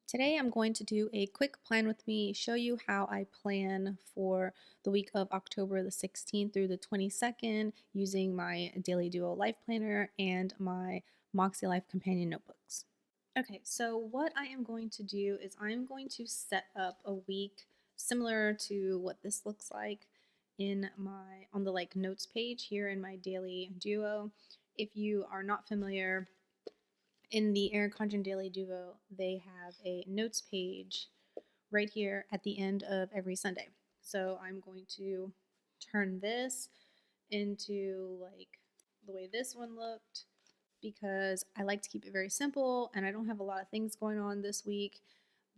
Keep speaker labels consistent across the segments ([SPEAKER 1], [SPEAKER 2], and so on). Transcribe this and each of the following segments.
[SPEAKER 1] Today I'm going to do a quick plan with me, show you how I plan for the week of October the 16th through the 22nd using my Daily Duo Life Planner and my MakseLife Companion Notebooks. Okay, so what I am going to do is I'm going to set up a week similar to what this looks like on the notes page here in my Daily Duo. If you are not familiar, in the Erin Condren Daily Duo, they have a notes page right here at the end of every Sunday. So I'm going to turn this into like the way this one looked because I like to keep it very simple and I don't have a lot of things going on this week.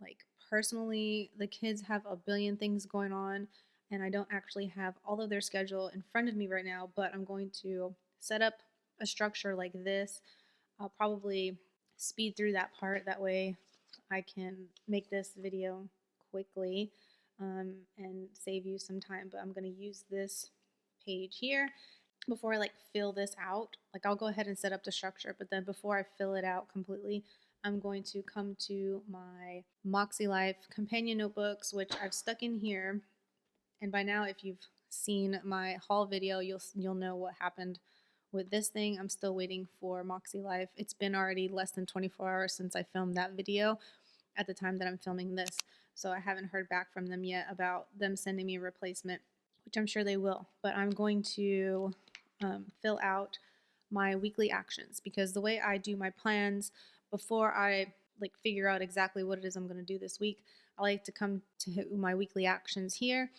[SPEAKER 1] Like personally, the kids have a billion things going on and I don't actually have all of their schedule in front of me right now, but I'm going to set up a structure like this. I'll probably speed through that part. That way I can make this video quickly and save you some time. But I'm going to use this page here. Before I fill this out, I'll go ahead and set up the structure, but then before I fill it out completely, I'm going to come to my MakseLife Companion Notebooks, which I've stuck in here. And by now, if you've seen my haul video, you'll know what happened with this thing. I'm still waiting for MakseLife. It's been already less than 24 hours since I filmed that video at the time that I'm filming this. So I haven't heard back from them yet about them sending me a replacement, which I'm sure they will. But I'm going to fill out my weekly actions because the way I do my plans before I figure out exactly what it is I'm going to do this week, I like to come to my weekly actions here,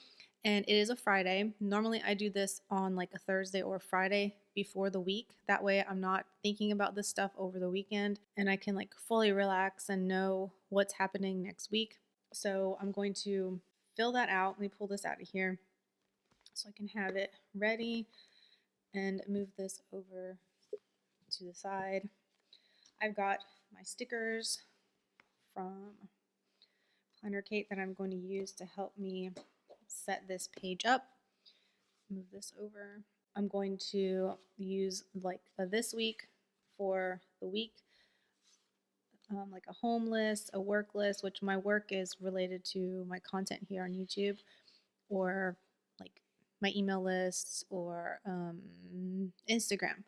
[SPEAKER 1] and it is a Friday. Normally I do this on a Thursday or Friday before the week. That way I'm not thinking about this stuff over the weekend and I can fully relax and know what's happening next week. So I'm going to fill that out. Let me pull this out of here so I can have it ready and move this over to the side. I've got my stickers from Planner Kate that I'm going to use to help me set this page up. Move this over. I'm going to use this week for the week, a home list, a work list, which my work is related to my content here on YouTube, or my email lists or Instagram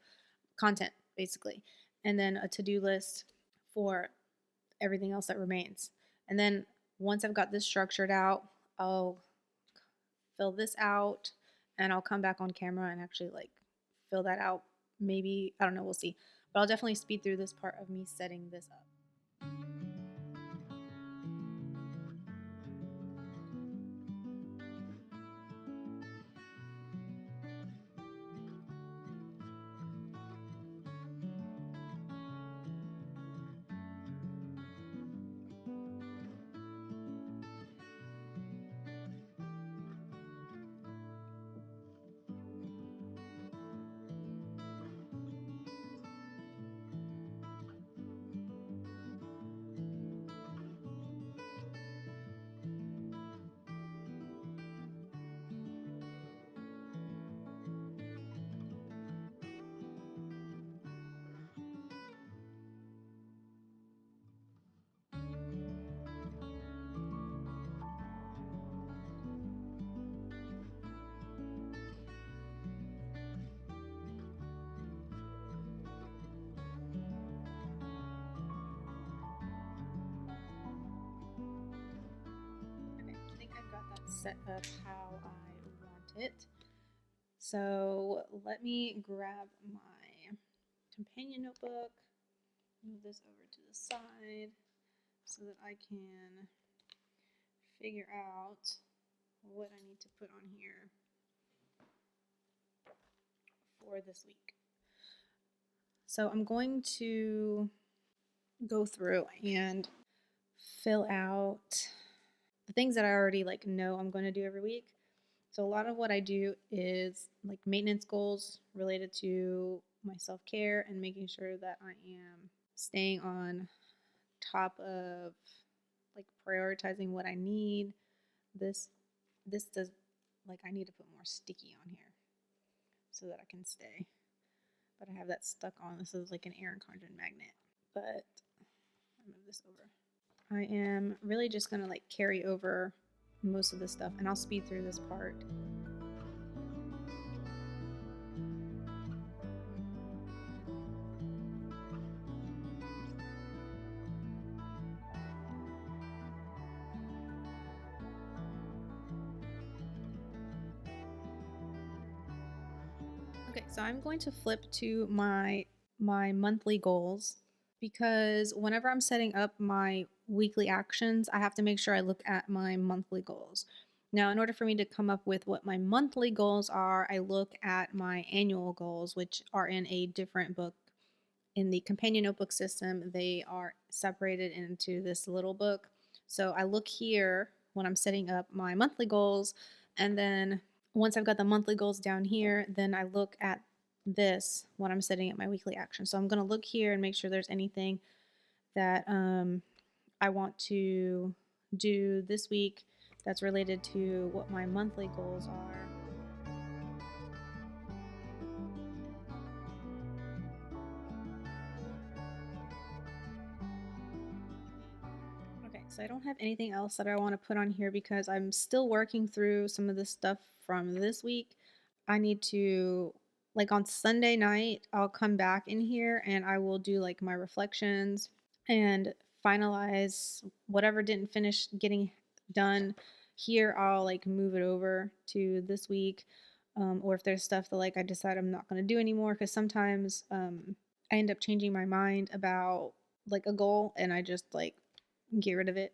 [SPEAKER 1] content, basically. And then a to-do list for everything else that remains. And then once I've got this structured out, I'll fill this out and I'll come back on camera and actually fill that out. Maybe, I don't know, we'll see. But I'll definitely speed through this part of me setting this up. Okay, I think I've got that set up how I want it. So let me grab my companion notebook, move this over to the side so that I can figure out what I need to put on here for this week. So I'm going to go through and fill out the things that I already know I'm going to do every week. So a lot of what I do is maintenance goals related to my self-care and making sure that I am staying on top of prioritizing what I need. This does I need to put more sticky on here so that I can stay. But I have that stuck on. This is an Erin Condren magnet. But I'll move this over. I am really just gonna like carry over most of this stuff, and I'll speed through this part. Okay, so I'm going to flip to my monthly goals, because whenever I'm setting up my weekly actions, I have to make sure I look at my monthly goals. Now, in order for me to come up with what my monthly goals are, I look at my annual goals, which are in a different book. In the companion notebook system, they are separated into this little book. So I look here when I'm setting up my monthly goals, and then once I've got the monthly goals down here, then I look at this when I'm setting up my weekly action. So I'm going to look here and make sure there's anything that I want to do this week that's related to what my monthly goals are. Okay, so I don't have anything else that I want to put on here because I'm still working through some of the stuff from this week. I need to, like on Sunday night, I'll come back in here and I will do like my reflections and finalize whatever didn't finish getting done here. I'll like move it over to this week. Or if there's stuff that like I decide I'm not going to do anymore, because sometimes I end up changing my mind about like a goal and I just like get rid of it.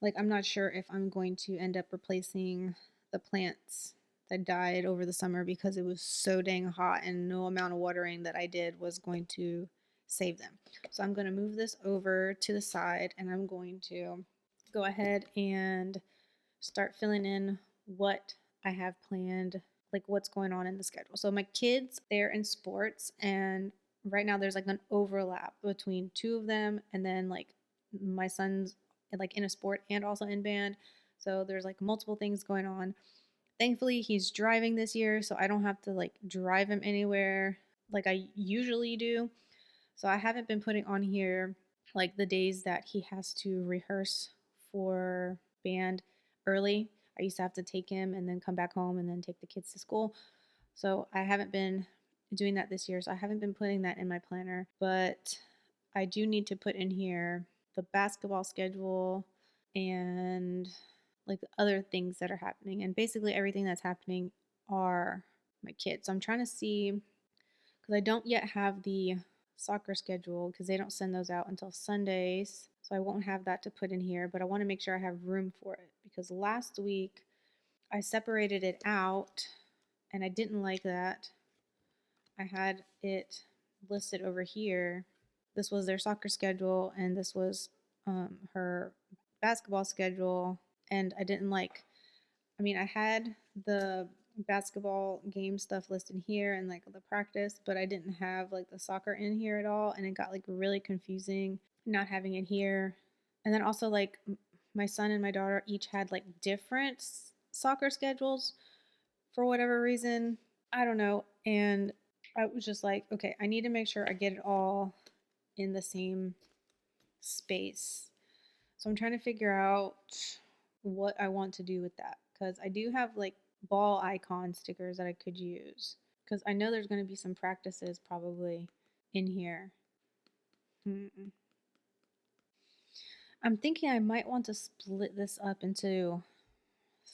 [SPEAKER 1] Like, I'm not sure if I'm going to end up replacing the plants that died over the summer because it was so dang hot and no amount of watering that I did was going to save them. So I'm going to move this over to the side and I'm going to go ahead and start filling in what I have planned, like what's going on in the schedule. So my kids, they're in sports, and right now there's like an overlap between two of them, and then like my son's like in a sport and also in band. So there's like multiple things going on. Thankfully, he's driving this year, so I don't have to like drive him anywhere like I usually do. So I haven't been putting on here like the days that he has to rehearse for band early. I used to have to take him and then come back home and then take the kids to school. So I haven't been doing that this year. So I haven't been putting that in my planner, but I do need to put in here the basketball schedule and like the other things that are happening. And basically everything that's happening are my kids. So I'm trying to see, because I don't yet have the soccer schedule because they don't send those out until Sundays. So I won't have that to put in here, but I want to make sure I have room for it because last week I separated it out and I didn't like that. I had it listed over here. This was their soccer schedule and this was her basketball schedule. And I didn't like, I mean, I had the basketball game stuff listed here and like the practice, but I didn't have like the soccer in here at all. And it got like really confusing not having it here. And then also, like, my son and my daughter each had like different soccer schedules for whatever reason. I don't know. And I was just like, okay, I need to make sure I get it all in the same space. So I'm trying to figure out what I want to do with that because I do have like ball icon stickers that I could use because I know there's going to be some practices probably in here. I'm thinking I might want to split this up into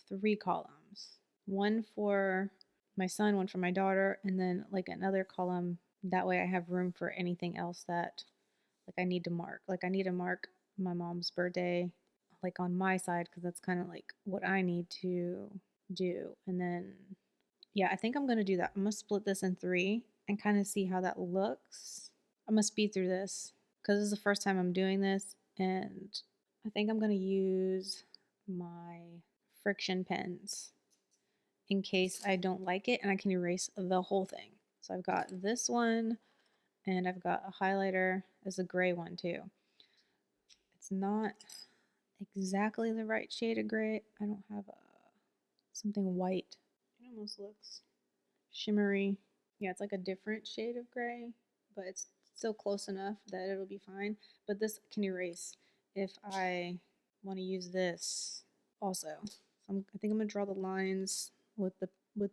[SPEAKER 1] 3 columns. One for my son, one for my daughter, and then like another column. That way I have room for anything else that like I need to mark. Like I need to mark my mom's birthday like on my side because that's kind of like what I need to do. And then yeah, I think I'm going to do that. I'm going to split this in 3 and kind of see how that looks. I'm going to speed through this because this is the first time I'm doing this, and I think I'm going to use my friction pens in case I don't like it and I can erase the whole thing. So I've got this one and I've got a highlighter as a gray one too. It's not exactly the right shade of gray. I don't have something white. It almost looks shimmery. Yeah, it's like a different shade of gray, but it's still close enough that it'll be fine. But this can erase if I want to use this also. I think I'm gonna draw the lines with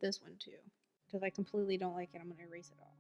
[SPEAKER 1] this one too. Because I completely don't like it, I'm gonna erase it all.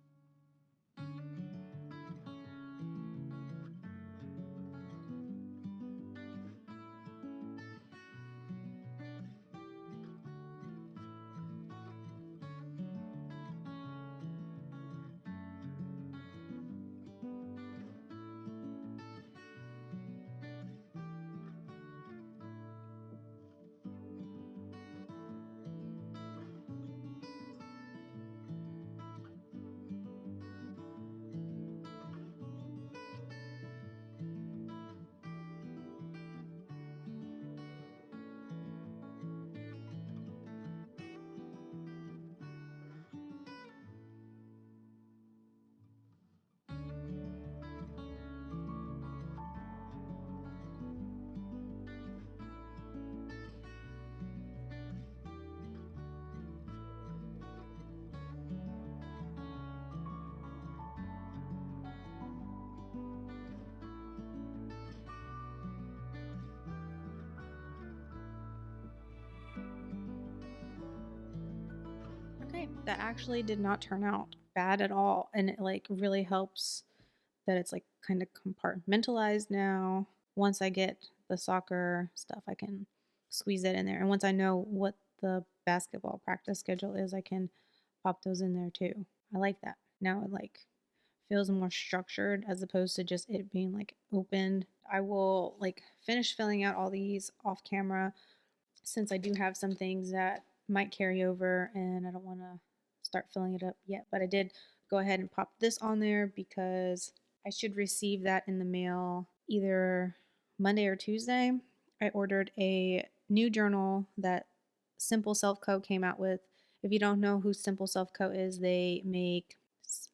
[SPEAKER 1] Okay, that actually did not turn out bad at all, and it like really helps that it's like kind of compartmentalized now. Once I get the soccer stuff, I can squeeze it in there. And once I know what the basketball practice schedule is, I can pop those in there too. I like that. Now it like feels more structured as opposed to just it being like opened. I will like finish filling out all these off camera since I do have some things that might carry over and I don't want to start filling it up yet. But I did go ahead and pop this on there because I should receive that in the mail either Monday or Tuesday. I ordered a new journal that Simple Self Co came out with. If you don't know who Simple Self Co is, they make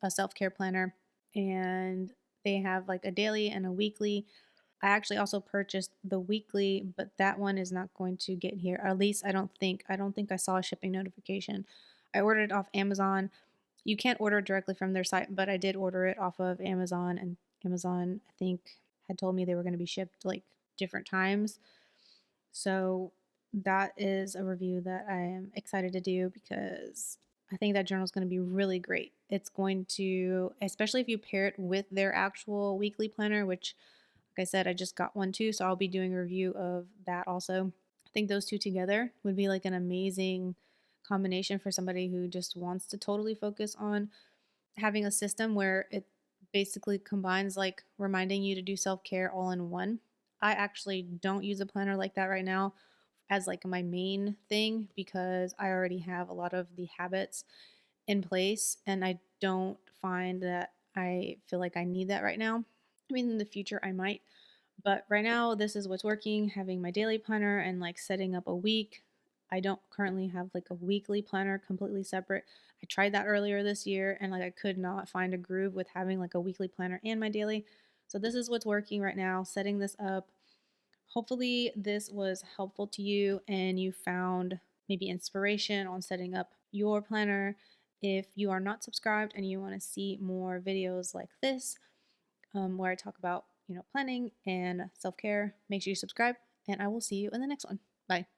[SPEAKER 1] a self care planner and they have like a daily and a weekly. I actually also purchased the weekly, but that one is not going to get here. Or at least I don't think. I don't think I saw a shipping notification. I ordered it off Amazon. You can't order it directly from their site, but I did order it off of Amazon, and Amazon, I think, had told me they were going to be shipped like different times. So that is a review that I am excited to do because I think that journal is going to be really great. It's going to, especially if you pair it with their actual weekly planner, which, like I said, I just got one too. So I'll be doing a review of that also. I think those two together would be like an amazing combination for somebody who just wants to totally focus on having a system where it basically combines like reminding you to do self-care all in one. I actually don't use a planner like that right now as like my main thing because I already have a lot of the habits in place and I don't find that I feel like I need that right now. I mean, in the future I might, but right now this is what's working, having my daily planner and like setting up a week. I don't currently have like a weekly planner completely separate. I tried that earlier this year and like I could not find a groove with having like a weekly planner and my daily. So this is what's working right now, setting this up. Hopefully this was helpful to you and you found maybe inspiration on setting up your planner. If you are not subscribed and you want to see more videos like this, where I talk about, planning and self-care, make sure you subscribe and I will see you in the next one. Bye.